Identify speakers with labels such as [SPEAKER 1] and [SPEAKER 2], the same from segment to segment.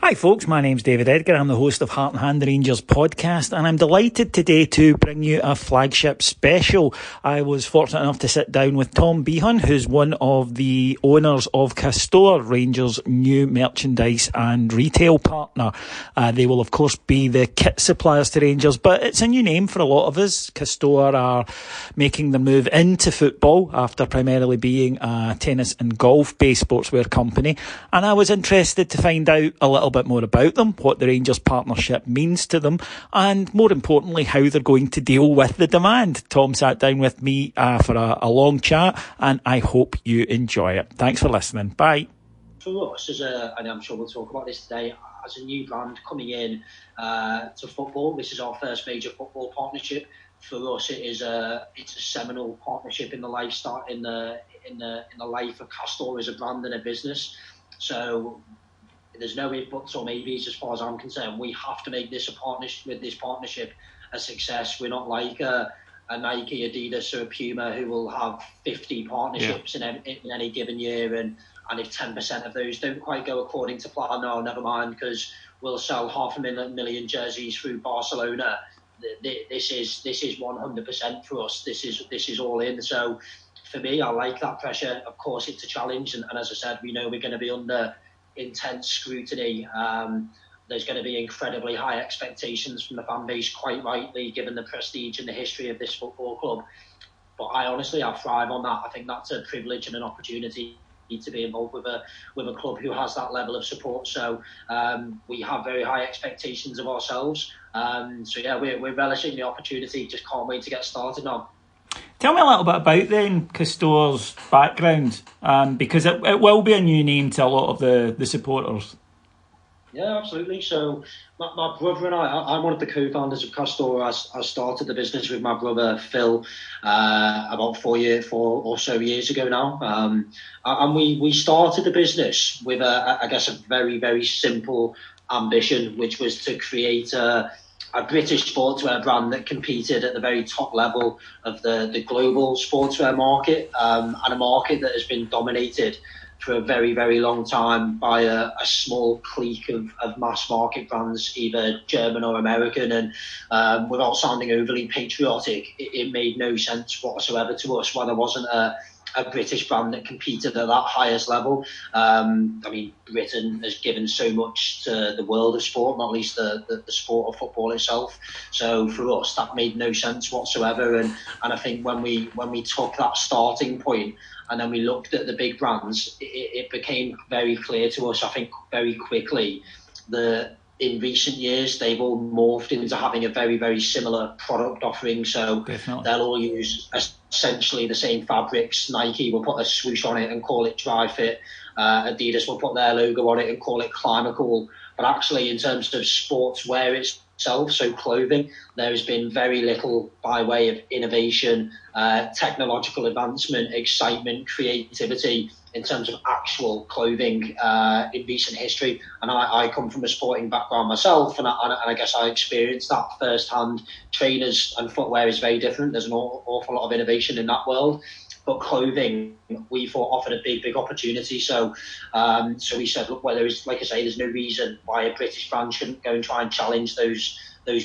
[SPEAKER 1] Hi folks, my name's David Edgar. I'm the host of Heart and Hand Rangers podcast, and I'm delighted today to bring you a flagship special. I was fortunate enough to sit down with Tom Beahon, who's one of the owners of Castore, Rangers' new merchandise and retail partner. They will of course be the kit suppliers to Rangers, but it's a new name for a lot of us. Castore are making the move into football after primarily being a tennis and golf-based sportswear company, and I was interested to find out a little bit more about them, what the Rangers partnership means to them, and more importantly, how they're going to deal with the demand. Tom sat down with me for a long chat, and I hope you enjoy it. Thanks for listening. Bye.
[SPEAKER 2] For us, and I'm sure we'll talk about this today, as a new brand coming in to football, this is our first major football partnership. For us, it's a seminal partnership in the lifestyle, in the life of Castore as a brand and a business. So there's no ifs, buts or maybes as far as I'm concerned. We have to make this partnership a success. We're not like a Nike, Adidas or a Puma who will have 50 partnerships in any given year, and if 10% of those don't quite go according to plan, no, never mind, because we'll sell 500,000 jerseys through Barcelona. This is 100% for us. This is all in. So for me, I like that pressure. Of course, it's a challenge, and as I said, we know we're going to be under intense scrutiny. There's going to be incredibly high expectations from the fan base, quite rightly, given the prestige and the history of this football club. But I thrive on that. I think that's a privilege and an opportunity to be involved with a club who has that level of support. So we have very high expectations of ourselves. We're relishing the opportunity. Just can't wait to get started now.
[SPEAKER 1] Tell me a little bit about then Castore's background, because it will be a new name to a lot of the supporters.
[SPEAKER 2] Yeah, absolutely. So my brother and I'm one of the co-founders of Castore. I started the business with my brother Phil about 4 or so years ago now. And we started the business with a very, very simple ambition, which was to create a British sportswear brand that competed at the very top level of the global sportswear market, and a market that has been dominated for a very, very long time by a small clique of mass market brands, either German or American. And without sounding overly patriotic, it made no sense whatsoever to us why there wasn't a British brand that competed at that highest level. Britain has given so much to the world of sport, not least the sport of football itself. So for us, that made no sense whatsoever. And I think when we took that starting point and then we looked at the big brands, it became very clear to us, I think, very quickly, that in recent years, they've all morphed into having a very, very similar product offering. So Definitely. They'll all use essentially the same fabrics. Nike will put a swoosh on it and call it Dry Fit. Adidas will put their logo on it and call it Climacool. But actually, in terms of sportswear itself, so clothing, there has been very little by way of innovation, technological advancement, excitement, creativity in terms of actual clothing in recent history. And I come from a sporting background myself, and I guess I experienced that firsthand. Trainers and footwear is very different. There's an awful lot of innovation in that world. But clothing, we thought, offered a big opportunity. So we said, look, there's no reason why a British brand shouldn't go and try and challenge those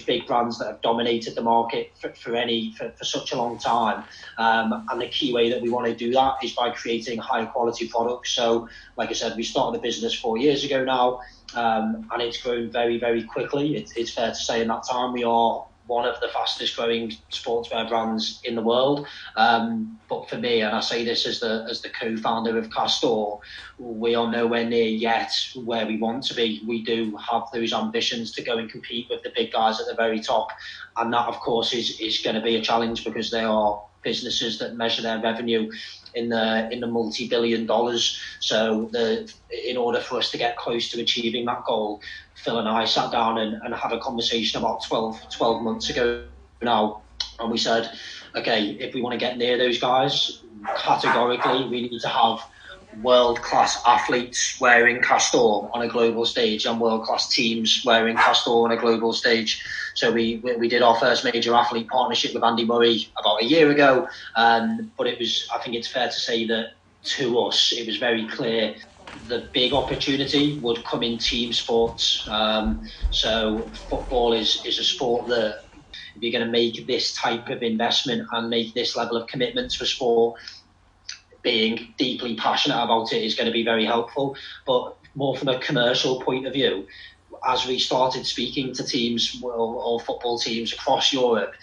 [SPEAKER 2] big brands that have dominated the market for such a long time. And the key way that we want to do that is by creating high quality products. So, like I said, we started the business 4 years ago now, and it's grown very, very quickly. It's fair to say in that time we are one of the fastest growing sportswear brands in the world. But for me, and I say this as the co-founder of Castore, we are nowhere near yet where we want to be. We do have those ambitions to go and compete with the big guys at the very top. And that, of course, is going to be a challenge, because they are businesses that measure their revenue in the multi-billion dollars. So in order for us to get close to achieving that goal, Phil and I sat down and had a conversation about 12 months ago now, and we said, okay, if we want to get near those guys, categorically we need to have world-class athletes wearing Castore on a global stage and world-class teams wearing Castore on a global stage. So we did our first major athlete partnership with Andy Murray about a year ago, but I think it's fair to say that to us it was very clear the big opportunity would come in team sports. So football is a sport that, if you're going to make this type of investment and make this level of commitment to a sport, being deeply passionate about it is going to be very helpful. But more from a commercial point of view, as we started speaking to teams or football teams across Europe,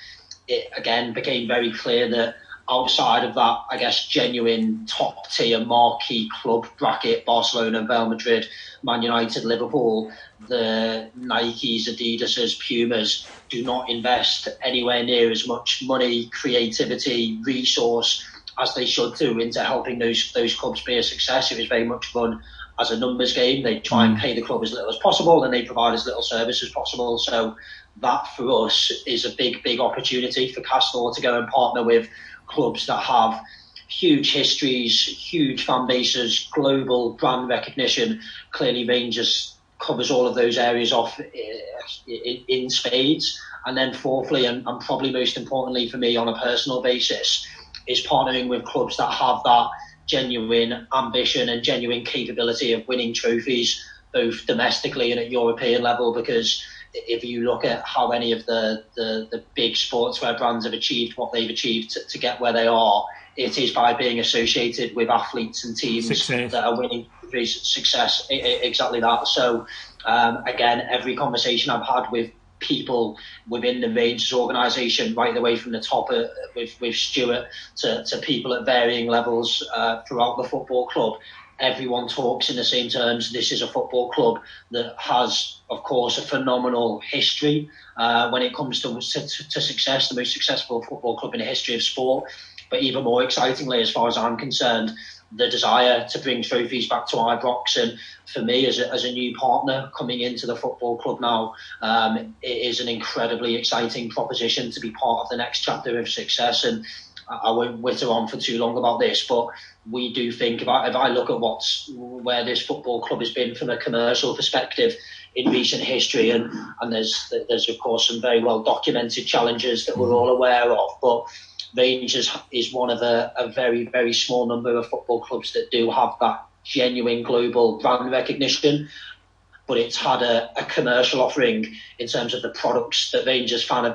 [SPEAKER 2] it again became very clear that outside of that, I guess, genuine top tier marquee club bracket, Barcelona, Real Madrid, Man United, Liverpool, the Nikes, Adidas's, Pumas do not invest anywhere near as much money, creativity, resource as they should do into helping those clubs be a success. It was very much run as a numbers game. They try and pay the club as little as possible, and they provide as little service as possible. So that for us is a big opportunity for Castore to go and partner with clubs that have huge histories, huge fan bases, global brand recognition. Clearly Rangers covers all of those areas off in spades. And then fourthly, and probably most importantly for me on a personal basis, is partnering with clubs that have that genuine ambition and genuine capability of winning trophies, both domestically and at European level. Because if you look at how many of the big sportswear brands have achieved what they've achieved to get where they are, it is by being associated with athletes and teams that are winning success. Exactly that. So again, every conversation I've had with people within the Rangers organisation, right the way from the top with Stuart to people at varying levels throughout the football club, everyone talks in the same terms. This is a football club that has, of course, a phenomenal history when it comes to success, the most successful football club in the history of sport. But even more excitingly, as far as I'm concerned, the desire to bring trophies back to Ibrox. And for me, as a new partner coming into the football club now, it is an incredibly exciting proposition to be part of the next chapter of success. And I won't witter on for too long about this, but we do think, if I look at where this football club has been from a commercial perspective in recent history, and there's of course some very well documented challenges that we're all aware of, but Rangers is one of a very, very small number of football clubs that do have that genuine global brand recognition. But it's had a commercial offering in terms of the products that Rangers fans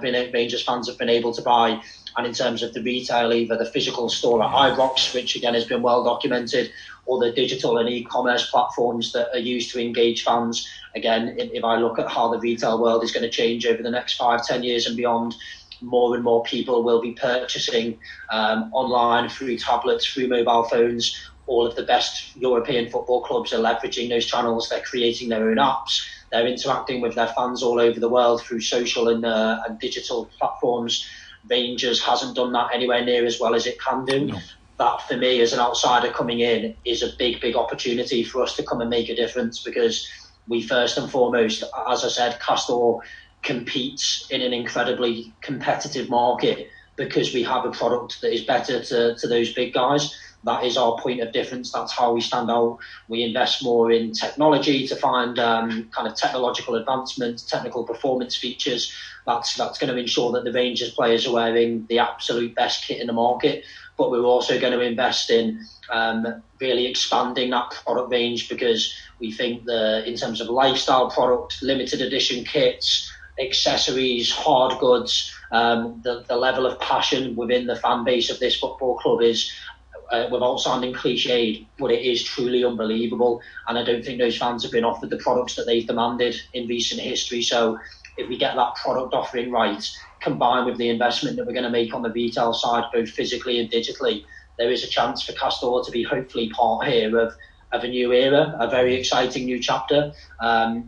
[SPEAKER 2] have been able to buy, and in terms of the retail, either the physical store at Ibrox, which again has been well documented, or the digital and e-commerce platforms that are used to engage fans. Again, if I look at how the retail world is going to change over the next 5-10 years and beyond, more and more people will be purchasing online, through tablets, through mobile phones. All of the best European football clubs are leveraging those channels. They're creating their own apps. They're interacting with their fans all over the world through social and digital platforms. Rangers hasn't done that anywhere near as well as it can do. No. That, for me, as an outsider coming in, is a big opportunity for us to come and make a difference, because we first and foremost, as I said, Castore competes in an incredibly competitive market because we have a product that is better to those big guys. That is our point of difference. That's how we stand out. We invest more in technology to find kind of technological advancements, technical performance features. That's going to ensure that the Rangers players are wearing the absolute best kit in the market. But we're also going to invest in really expanding that product range, because we think in terms of lifestyle product, limited edition kits, accessories, hard goods, the level of passion within the fan base of this football club is, without sounding cliched, but it is truly unbelievable. And I don't think those fans have been offered the products that they've demanded in recent history. So if we get that product offering right, combined with the investment that we're going to make on the retail side, both physically and digitally, there is a chance for Castore to be hopefully part here of a new era, a very exciting new chapter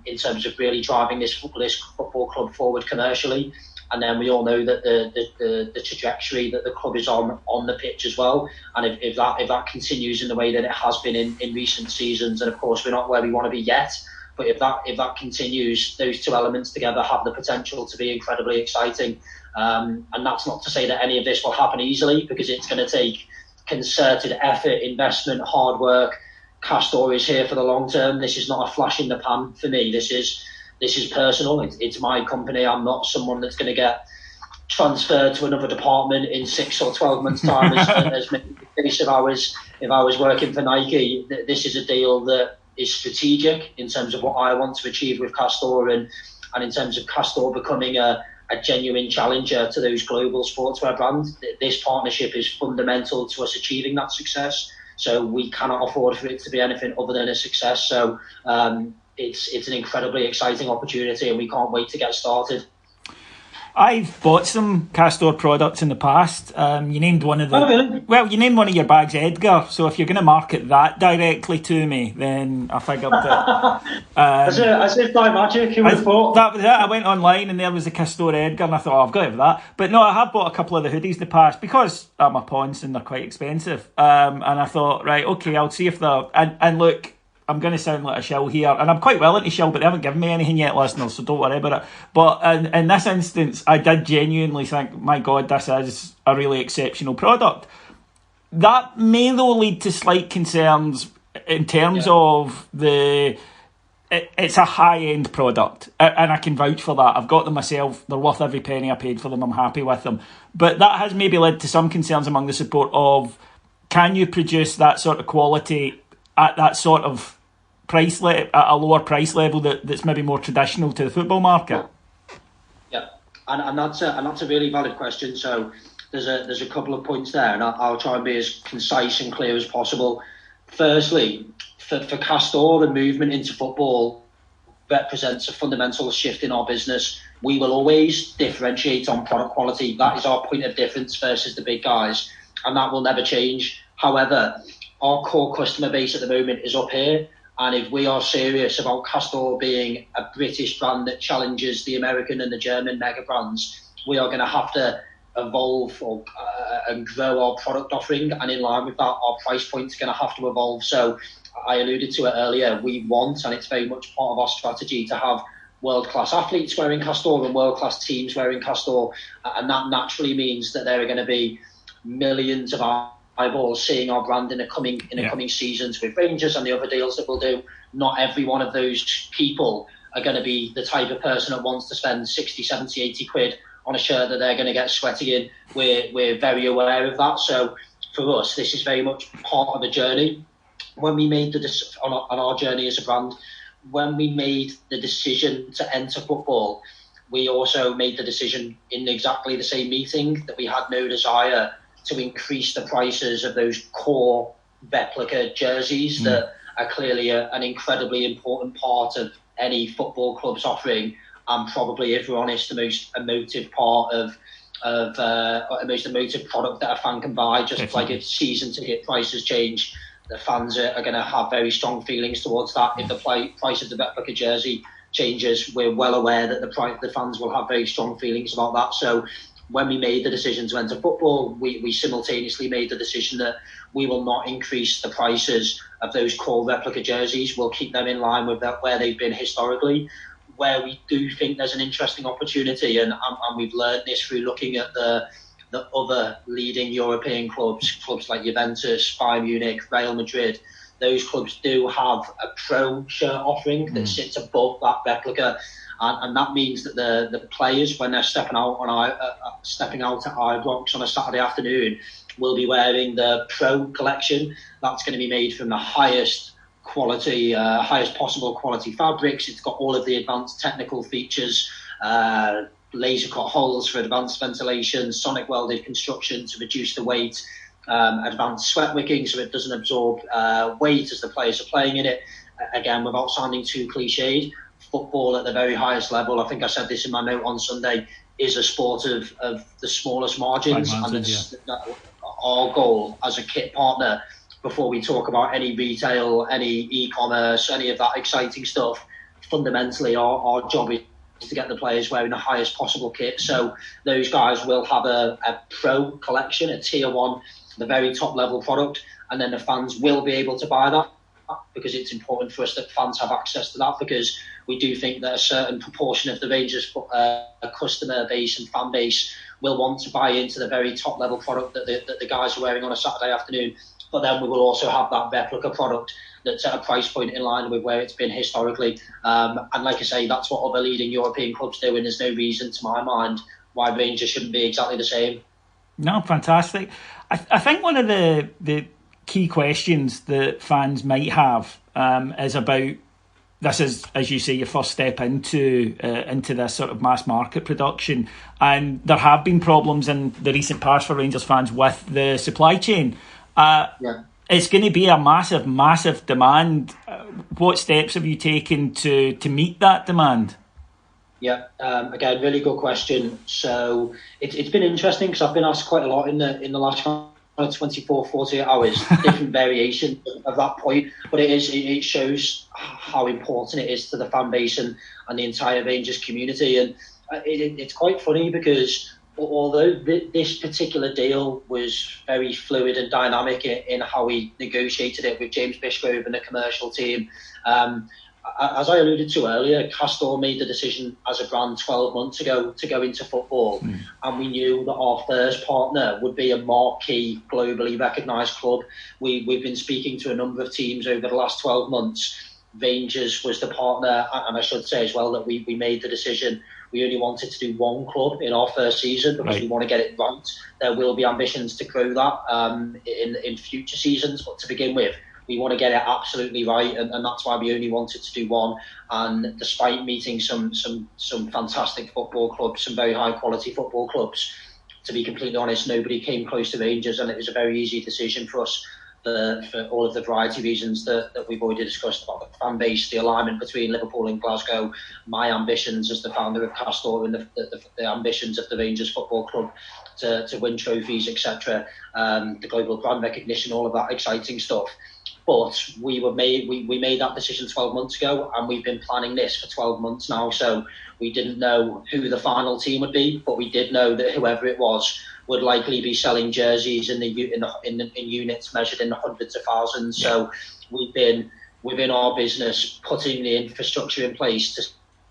[SPEAKER 2] in terms of really driving this football club forward commercially. And then we all know that the trajectory that the club is on the pitch as well. And if that continues in the way that it has been in recent seasons, and of course we're not where we want to be yet, but if that continues, those two elements together have the potential to be incredibly exciting. And that's not to say that any of this will happen easily, because it's going to take concerted effort, investment, hard work. Castore is here for the long term. This is not a flash in the pan for me. This is personal. It's my company. I'm not someone that's going to get transfer to another department in 6 or 12 months' time, as maybe the case if I was working for Nike. This is a deal that is strategic in terms of what I want to achieve with Castore, and in terms of Castore becoming a genuine challenger to those global sportswear brands. This partnership is fundamental to us achieving that success. So we cannot afford for it to be anything other than a success. So it's an incredibly exciting opportunity, and we can't wait to get started.
[SPEAKER 1] I've bought some Castore products in the past. You named one of the...
[SPEAKER 2] Oh, really?
[SPEAKER 1] Well, you named one of your bags Edgar, so if you're going to market that directly to me, then I figured that...
[SPEAKER 2] as if by magic, who would have thought?
[SPEAKER 1] That was it. I went online and there was a Castore Edgar, and I thought, I've got to have that. But no, I have bought a couple of the hoodies in the past, because I'm a ponce and they're quite expensive. And I thought, right, okay, I'll see if they're... And look, I'm going to sound like a shill here, and I'm quite willing to shill, but they haven't given me anything yet, listeners, so don't worry about it. But in this instance, I did genuinely think, my God, this is a really exceptional product. That may, though, lead to slight concerns in terms of it's a high-end product, and I can vouch for that. I've got them myself. They're worth every penny I paid for them. I'm happy with them. But that has maybe led to some concerns among the support of, can you produce that sort of quality at that sort of price at a lower price level that's maybe more traditional to the football market?
[SPEAKER 2] Yeah, and that's a really valid question. So there's a couple of points there, and I'll try and be as concise and clear as possible. Firstly, for Castore, the movement into football represents a fundamental shift in our business. We will always differentiate on product quality. That is our point of difference versus the big guys, and that will never change. However, our core customer base at the moment is up here. And if we are serious about Castore being a British brand that challenges the American and the German mega brands, we are going to have to evolve and grow our product offering. And in line with that, our price point is going to have to evolve. So I alluded to it earlier. We want, and it's very much part of our strategy, to have world-class athletes wearing Castore and world-class teams wearing Castore. And that naturally means that there are going to be millions of eyeballs seeing our brand in the coming seasons with Rangers and the other deals that we'll do. Not every one of those people are going to be the type of person that wants to spend 60, 70, 80 quid on a shirt that they're going to get sweaty in. We're very aware of that. So for us, this is very much part of a journey. When we made on our journey as a brand, when we made the decision to enter football, we also made the decision in exactly the same meeting that we had no desire to increase the prices of those core replica jerseys that are clearly an incredibly important part of any football club's offering, and probably, if we're honest, the most emotive part of the most emotive product that a fan can buy. Just Definitely. Like if season ticket prices change, the fans are going to have very strong feelings towards that. If the price of the replica jersey changes, we're well aware that the fans will have very strong feelings about that. So when we made the decision to enter football, we simultaneously made the decision that we will not increase the prices of those core replica jerseys. We'll keep them in line with where they've been historically. Where we do think there's an interesting opportunity, and we've learned this through looking at the other leading European clubs like Juventus, Bayern Munich, Real Madrid. Those clubs do have a pro shirt offering that sits above that replica. And that means that the players, when they're stepping out at Ibrox on a Saturday afternoon, will be wearing the Pro collection. That's going to be made from the highest possible quality fabrics. It's got all of the advanced technical features, laser cut holes for advanced ventilation, sonic welded construction to reduce the weight, advanced sweat wicking so it doesn't absorb weight as the players are playing in it. Again, without sounding too cliched, football at the very highest level, I think I said this in my note on Sunday, is a sport of the smallest margins. Our goal as a kit partner, before we talk about any retail, any e-commerce, any of that exciting stuff, fundamentally our job is to get the players wearing the highest possible kit. So those guys will have a pro collection, a tier one, the very top level product, and then the fans will be able to buy that, because it's important for us that fans have access to that, because we do think that a certain proportion of the Rangers customer base and fan base will want to buy into the very top level product that the guys are wearing on a Saturday afternoon. But then we will also have that replica product that's at a price point in line with where it's been historically. And like I say, that's what other leading European clubs do, and there's no reason to my mind why Rangers shouldn't be exactly the same.
[SPEAKER 1] No, fantastic. I think one of the key questions that fans might have is about, this is, as you say, your first step into this sort of mass market production, and there have been problems in the recent past for Rangers fans with the supply chain. It's going to be a massive demand. What steps have you taken to meet that demand?
[SPEAKER 2] Yeah, again, really good question. So it's been interesting because I've been asked quite a lot in the last 24, 48 hours, different variations of that point. But it shows how important it is to the fan base and the entire Rangers community. And it's quite funny because although this particular deal was very fluid and dynamic in how we negotiated it with James Bishgrove and the commercial team, as I alluded to earlier, Castore made the decision as a brand 12 months ago to go into football. And we knew that our first partner would be a marquee, globally recognised club. We've been speaking to a number of teams over the last 12 months. Rangers was the partner, and I should say as well that we made the decision. We only wanted to do one club in our first season because we want to get it right. There will be ambitions to grow that in future seasons, but to begin with, we want to get it absolutely right, and that's why we only wanted to do one. And despite meeting some fantastic football clubs, some very high quality football clubs, to be completely honest, nobody came close to Rangers, and it was a very easy decision for us for all of the variety of reasons that we've already discussed about the fan base, the alignment between Liverpool and Glasgow, my ambitions as the founder of Castore, and the ambitions of the Rangers Football Club to win trophies, etc. The global brand recognition, all of that exciting stuff. But we made that decision 12 months ago, and we've been planning this for 12 months now. So we didn't know who the final team would be, but we did know that whoever it was would likely be selling jerseys in units measured in the hundreds of thousands. So we've been within our business putting the infrastructure in place to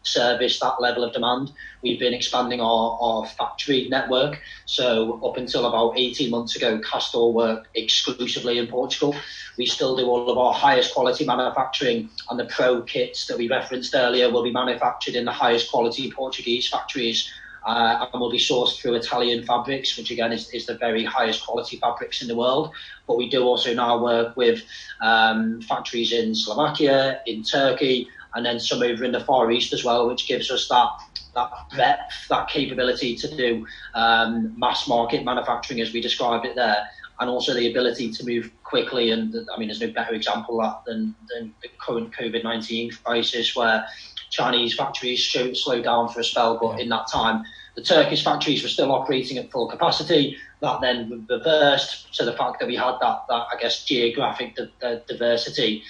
[SPEAKER 2] service that level of demand. We've been expanding our factory network. So up until about 18 months ago, Castore worked exclusively in Portugal. We still do all of our highest quality manufacturing, and the pro kits that we referenced earlier will be manufactured in the highest quality Portuguese factories, and will be sourced through Italian fabrics, which again is the very highest quality fabrics in the world. But we do also now work with factories in Slovakia, in Turkey, and then some over in the Far East as well, which gives us that breadth, that capability to do mass market manufacturing as we described it there, and also the ability to move quickly. And I mean, there's no better example of that than the current COVID-19 crisis, where Chinese factories slowed down for a spell, but in that time, the Turkish factories were still operating at full capacity. That then reversed to the fact that we had that I guess, geographic diversity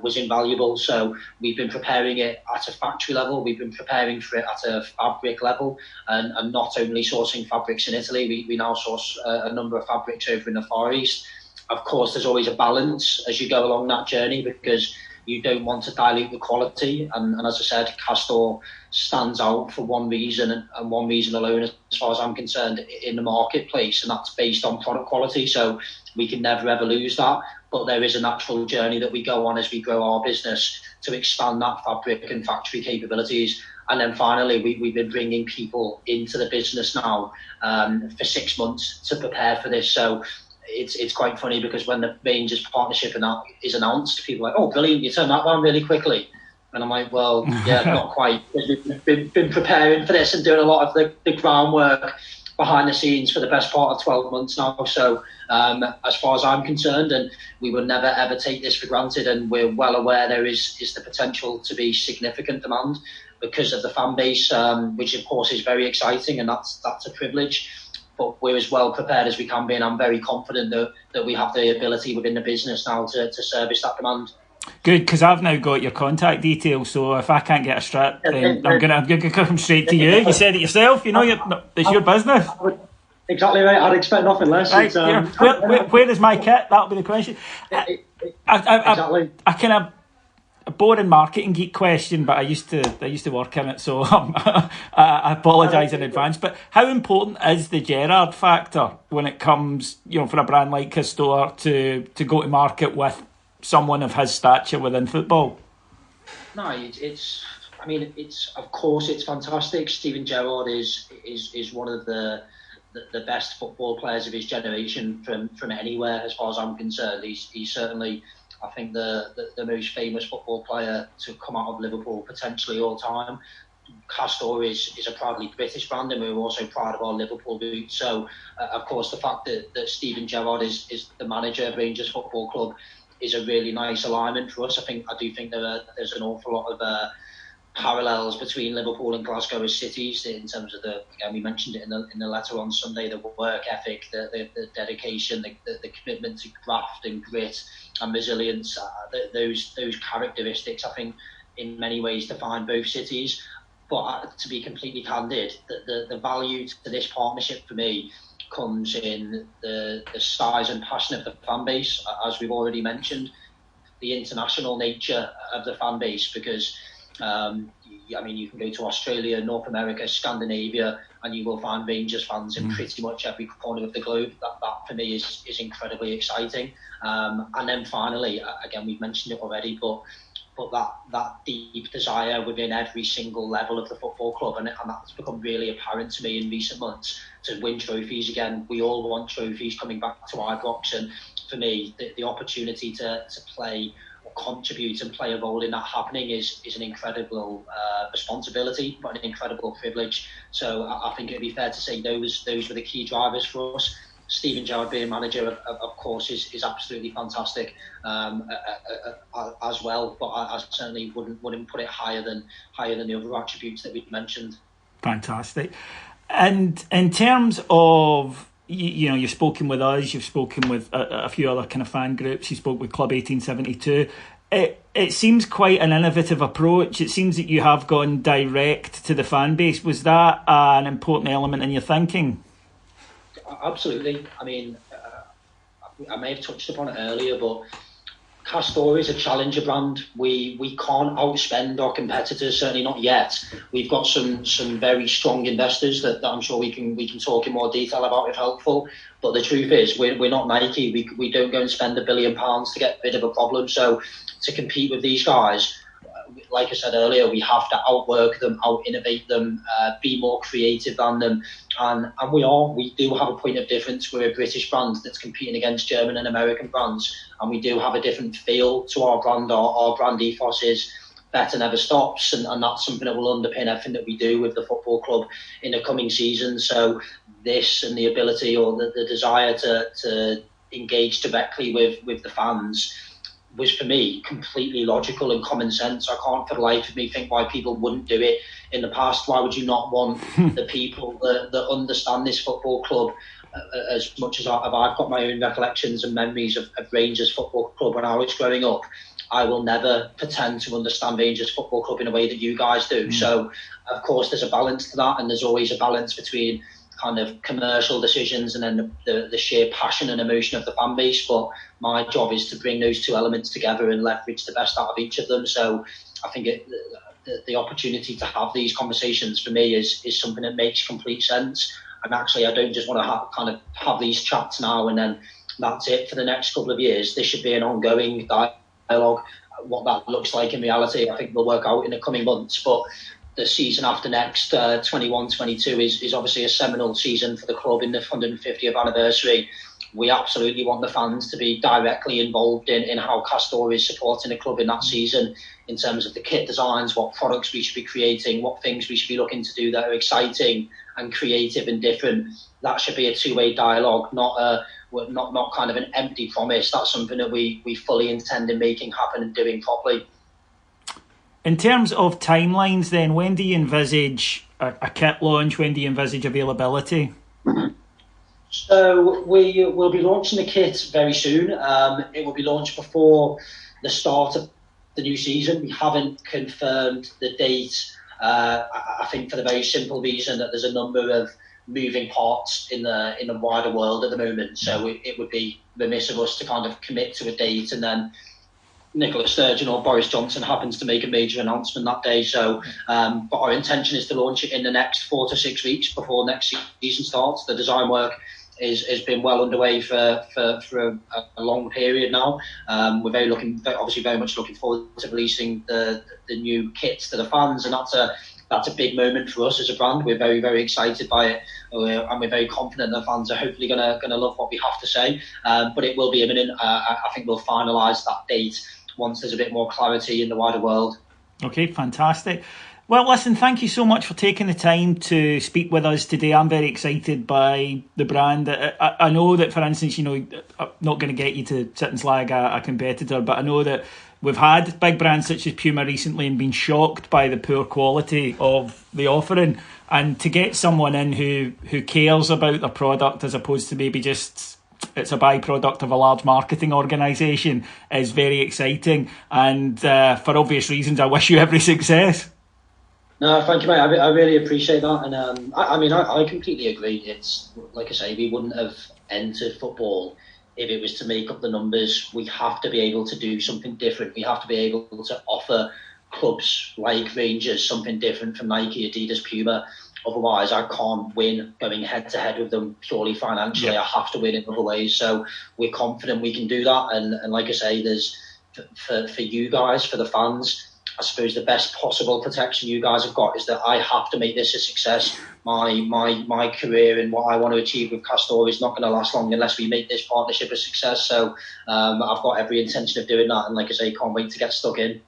[SPEAKER 2] was invaluable. So we've been preparing it at a factory level, we've been preparing for it at a fabric level, and not only sourcing fabrics in Italy, we now source a number of fabrics over in the Far East. Of course, there's always a balance as you go along that journey, because you don't want to dilute the quality. And as I said, Castore stands out for one reason, and one reason alone, as far as I'm concerned, in the marketplace, and that's based on product quality. So we can never ever lose that. But there is a natural journey that we go on as we grow our business to expand that fabric and factory capabilities. And then finally, we've been bringing people into the business now for 6 months to prepare for this. So it's quite funny, because when the Rangers partnership is announced, people are like, oh, brilliant, you turned that around really quickly. And I'm like, well, yeah, not quite. We've been preparing for this and doing a lot of the groundwork behind the scenes for the best part of 12 months now. So as far as I'm concerned, and we will never ever take this for granted, and we're well aware there is the potential to be significant demand because of the fan base, which of course is very exciting, and that's a privilege. But we're as well prepared as we can be, and I'm very confident that we have the ability within the business now to service that demand.
[SPEAKER 1] Good, because I've now got your contact details, so if I can't get a strip, then I'm gonna come straight to you. You said it yourself, it's your business.
[SPEAKER 2] Exactly right. I'd expect nothing less.
[SPEAKER 1] Right, where is my kit? That'll be the question.
[SPEAKER 2] Exactly.
[SPEAKER 1] I kind of a boring marketing geek question, but I used to work in it, so I apologise in advance. But how important is the Gerrard factor when it comes, for a brand like Castore to go to market with someone of his stature within football?
[SPEAKER 2] No, it's I mean, of course it's fantastic. Steven Gerrard is one of the best football players of his generation from anywhere, as far as I'm concerned. He's certainly, I think, the most famous football player to come out of Liverpool potentially all time. Castore is a proudly British brand, and we're also proud of our Liverpool roots. So, of course, the fact that Steven Gerrard is the manager of Rangers Football Club is a really nice alignment for us. I do think there's an awful lot of parallels between Liverpool and Glasgow as cities in terms of again, we mentioned it in the letter on Sunday, the work ethic, the dedication, the commitment to graft and grit and resilience. Those characteristics, I think, in many ways define both cities. But to be completely candid, the value to this partnership for me comes in the size and passion of the fan base, as we've already mentioned, the international nature of the fan base, because I mean, you can go to Australia, North America, Scandinavia, and you will find Rangers fans in pretty much every corner of the globe. That for me is incredibly exciting. And then finally, again, we've mentioned it already, but that deep desire within every single level of the football club, and that's become really apparent to me in recent months, to win trophies again. We all want trophies coming back to Ibrox, and for me, the opportunity to play or contribute and play a role in that happening is an incredible responsibility, but an incredible privilege. So I think it'd be fair to say those were the key drivers for us. Steven Gerrard being manager, of course, is absolutely fantastic as well. But I certainly wouldn't put it higher than the other attributes that we've mentioned.
[SPEAKER 1] Fantastic. And in terms of, you've spoken with us, you've spoken with a few other kind of fan groups, you spoke with Club 1872. It seems quite an innovative approach. It seems that you have gone direct to the fan base. Was that an important element in your thinking?
[SPEAKER 2] Absolutely. I mean, I may have touched upon it earlier, but Castore is a challenger brand. We can't outspend our competitors, certainly not yet. We've got some very strong investors that I'm sure we can talk in more detail about if helpful. But the truth is, we're not Nike. We don't go and spend £1 billion to get rid of a problem. So to compete with these guys, like I said earlier, we have to outwork them, out-innovate them, be more creative than them. And we do have a point of difference. We're a British brand that's competing against German and American brands. And we do have a different feel to our brand. Our brand ethos is better never stops. And that's something that will underpin everything that we do with the football club in the coming season. So this and the ability or the desire to engage directly with the fans was, for me, completely logical and common sense. I can't for the life of me think why people wouldn't do it in the past. Why would you not want the people that understand this football club as much as I've got my own recollections and memories of Rangers Football Club when I was growing up? I will never pretend to understand Rangers Football Club in a way that you guys do. So, of course, there's a balance to that, and there's always a balance between kind of commercial decisions and then the sheer passion and emotion of the fan base. But my job is to bring those two elements together and leverage the best out of each of them. So I think the opportunity to have these conversations for me is something that makes complete sense. And actually, I don't just want to have these chats now and then that's it for the next couple of years. This should be an ongoing dialogue. What that looks like in reality, I think we'll work out in the coming months. But the season after next, 21-22, is obviously a seminal season for the club in the 150th anniversary. We absolutely want the fans to be directly involved in how Castore is supporting the club in that season, in terms of the kit designs, what products we should be creating, what things we should be looking to do that are exciting and creative and different. That should be a two-way dialogue, not kind of an empty promise. That's something that we fully intend in making happen and doing properly.
[SPEAKER 1] In terms of timelines then, when do you envisage a kit launch? When do you envisage availability?
[SPEAKER 2] So we will be launching the kit very soon. It will be launched before the start of the new season. We haven't confirmed the date, I think for the very simple reason that there's a number of moving parts in the wider world at the moment. So it would be remiss of us to kind of commit to a date and then Nicola Sturgeon or Boris Johnson happens to make a major announcement that day. So, but our intention is to launch it in the next 4 to 6 weeks before next season starts. The design work has been well underway for a long period now. We're obviously very much looking forward to releasing the new kits to the fans, and that's a big moment for us as a brand. We're very, very excited by it, and we're very confident the fans are hopefully gonna love what we have to say. But it will be imminent. I think we'll finalise that date once there's a bit more clarity in the wider world.
[SPEAKER 1] Okay, fantastic. Well, listen, thank you so much for taking the time to speak with us today. I'm very excited by the brand. I know that, for instance, I'm not going to get you to sit and slag a competitor, but I know that we've had big brands such as Puma recently and been shocked by the poor quality of the offering. And to get someone in who cares about their product as opposed to maybe just it's a byproduct of a large marketing organisation is very exciting. And for obvious reasons, I wish you every success.
[SPEAKER 2] No, thank you, mate. I really appreciate that, and I completely agree. It's like I say, we wouldn't have entered football if it was to make up the numbers. We have to be able to do something different. We have to be able to offer clubs like Rangers something different from Nike, Adidas, Puma. Otherwise, I can't win going head to head with them purely financially. Yeah. I have to win in other ways. So we're confident we can do that. And like I say, there's for you guys, for the fans, I suppose the best possible protection you guys have got is that I have to make this a success. My career and what I want to achieve with Castore is not going to last long unless we make this partnership a success. So I've got every intention of doing that. And like I say, can't wait to get stuck in.